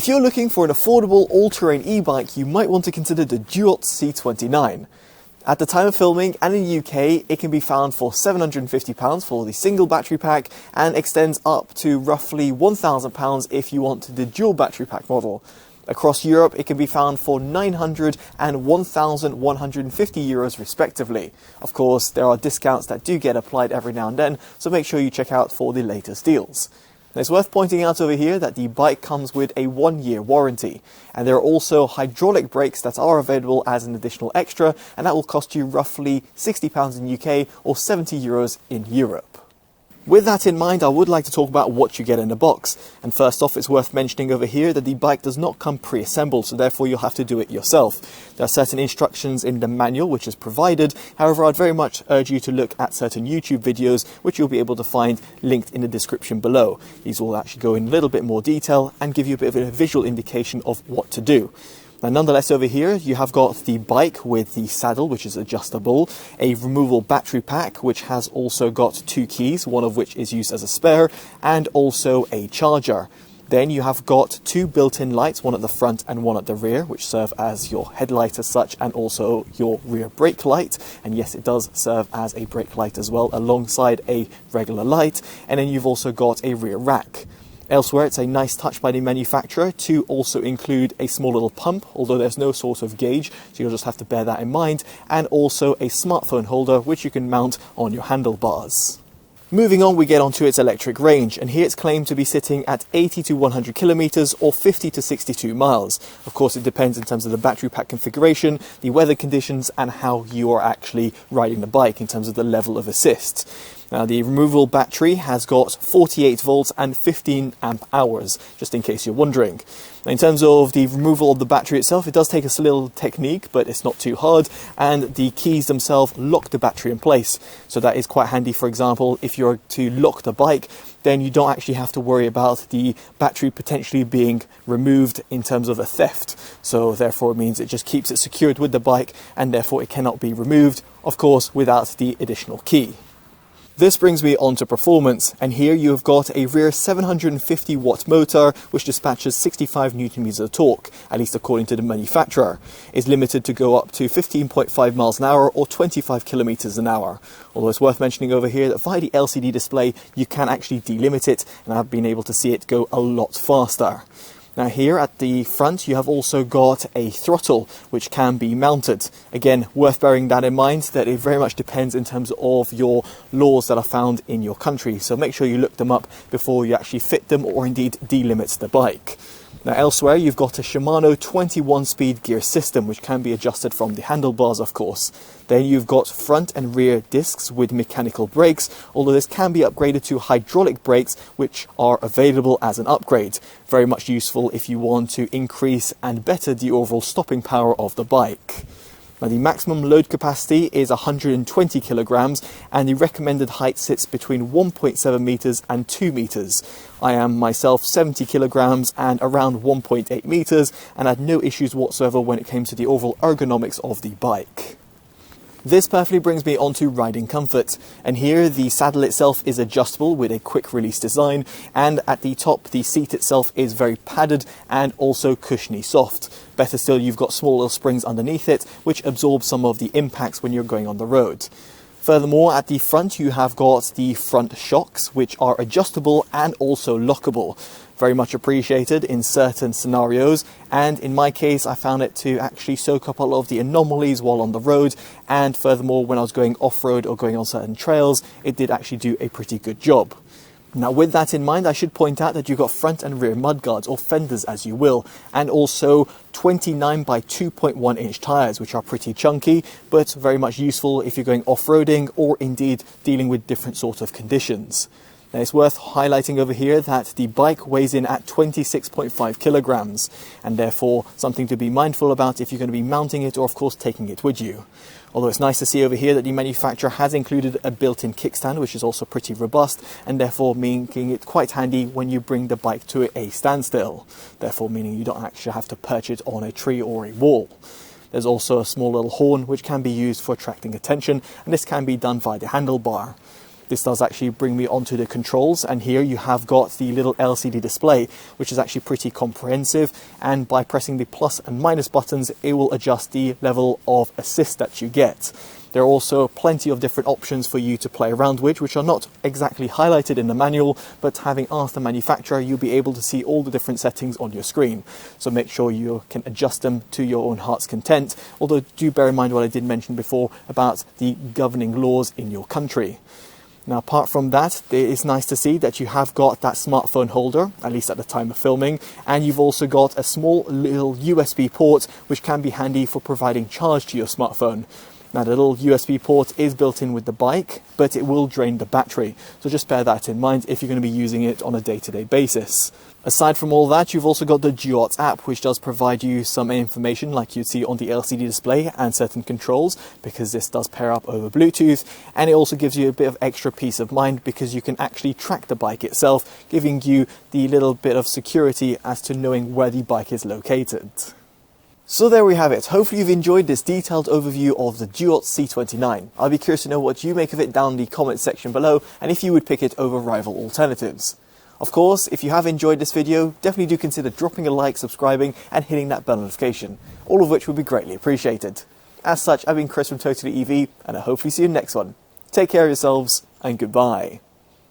If you're looking for an affordable all-terrain e-bike, you might want to consider the Duotts C29. At the time of filming and in the UK, it can be found for £750 for the single battery pack and extends up to roughly £1,000 if you want the dual battery pack model. Across Europe, it can be found for €900 and €1,150 respectively. Of course, there are discounts that do get applied every now and then, so make sure you check out for the latest deals. Now, it's worth pointing out over here that the bike comes with a 1-year warranty, and there are also hydraulic brakes that are available as an additional extra, and that will cost you roughly £60 in UK or €70 in Europe. With that in mind, I would like to talk about what you get in the box. And first off, it's worth mentioning over here that the bike does not come pre-assembled, so therefore you'll have to do it yourself. There are certain instructions in the manual which is provided. However, I'd very much urge you to look at certain YouTube videos which you'll be able to find linked in the description below. These will actually go in a little bit more detail and give you a bit of a visual indication of what to do. Now, nonetheless, over here you have got the bike with the saddle, which is adjustable, a removable battery pack which has also got 2 keys, one of which is used as a spare, and also a charger. Then you have got 2 built-in lights, one at the front and one at the rear, which serve as your headlight as such, and also your rear brake light. And yes, it does serve as a brake light as well, alongside a regular light. And then you've also got a rear rack. Elsewhere, it's a nice touch by the manufacturer to also include a small little pump, although there's no sort of gauge, so you'll just have to bear that in mind, and also a smartphone holder which you can mount on your handlebars. Moving on, we get onto its electric range, and here it's claimed to be sitting at 80 to 100 kilometers or 50 to 62 miles. Of course, it depends in terms of the battery pack configuration, the weather conditions, and how you are actually riding the bike in terms of the level of assist. Now, the removable battery has got 48 volts and 15 amp hours, just in case you're wondering. Now, in terms of the removal of the battery itself, it does take a little technique, but it's not too hard, and the keys themselves lock the battery in place. So that is quite handy. For example, if you're to lock the bike, then you don't actually have to worry about the battery potentially being removed in terms of a theft. So therefore it means it just keeps it secured with the bike, and therefore it cannot be removed, of course, without the additional key. This brings me on to performance, and here you have got a rear 750 watt motor which dispatches 65 Newton meters of torque, at least according to the manufacturer. It's limited to go up to 15.5 miles an hour or 25 kilometers an hour. Although it's worth mentioning over here that via the LCD display you can actually delimit it, and I've been able to see it go a lot faster. Now, here at the front you have also got a throttle which can be mounted. Again, worth bearing that in mind, that it very much depends in terms of your laws that are found in your country, so make sure you look them up before you actually fit them or indeed delimit the bike. Now, elsewhere you've got a Shimano 21-speed gear system which can be adjusted from the handlebars, of course. Then you've got front and rear discs with mechanical brakes, although this can be upgraded to hydraulic brakes which are available as an upgrade. Very much useful if you want to increase and better the overall stopping power of the bike. Now, the maximum load capacity is 120 kilograms, and the recommended height sits between 1.7 meters and 2 meters. I am myself 70 kilograms and around 1.8 meters, and had no issues whatsoever when it came to the overall ergonomics of the bike. This perfectly brings me on to riding comfort, and here the saddle itself is adjustable with a quick release design, and at the top the seat itself is very padded and also cushiony soft. Better still, you've got small little springs underneath it which absorb some of the impacts when you're going on the road. Furthermore, at the front you have got the front shocks which are adjustable and also lockable. Very much appreciated in certain scenarios, and in my case I found it to actually soak up a lot of the anomalies while on the road, and furthermore when I was going off-road or going on certain trails it did actually do a pretty good job. Now, with that in mind, I should point out that you've got front and rear mudguards, or fenders as you will, and also 29 by 2.1 inch tyres, which are pretty chunky, but very much useful if you're going off-roading or indeed dealing with different sorts of conditions. Now, it's worth highlighting over here that the bike weighs in at 26.5 kilograms, and therefore something to be mindful about if you're going to be mounting it or of course taking it with you. Although it's nice to see over here that the manufacturer has included a built-in kickstand which is also pretty robust, and therefore making it quite handy when you bring the bike to a standstill, therefore meaning you don't actually have to perch it on a tree or a wall. There's also a small little horn which can be used for attracting attention, and this can be done via the handlebar. This does actually bring me onto the controls, and here you have got the little LCD display, which is actually pretty comprehensive, and by pressing the plus and minus buttons it will adjust the level of assist that you get. There are also plenty of different options for you to play around with, which are not exactly highlighted in the manual, but having asked the manufacturer, you'll be able to see all the different settings on your screen. So make sure you can adjust them to your own heart's content, although do bear in mind what I did mention before about the governing laws in your country. Now, apart from that, it's nice to see that you have got that smartphone holder, at least at the time of filming, and you've also got a small little USB port, which can be handy for providing charge to your smartphone. Now, the little USB port is built in with the bike, but it will drain the battery. So just bear that in mind if you're going to be using it on a day-to-day basis. Aside from all that, you've also got the Duotts app, which does provide you some information like you'd see on the LCD display and certain controls, because this does pair up over Bluetooth. And it also gives you a bit of extra peace of mind because you can actually track the bike itself, giving you the little bit of security as to knowing where the bike is located. So there we have it. Hopefully you've enjoyed this detailed overview of the Duotts C29. I'll be curious to know what you make of it down in the comment section below, and if you would pick it over rival alternatives. Of course, if you have enjoyed this video, definitely do consider dropping a like, subscribing and hitting that bell notification, all of which would be greatly appreciated. As such, I've been Chris from TotallyEV, and I hopefully see you in the next one. Take care of yourselves, and goodbye.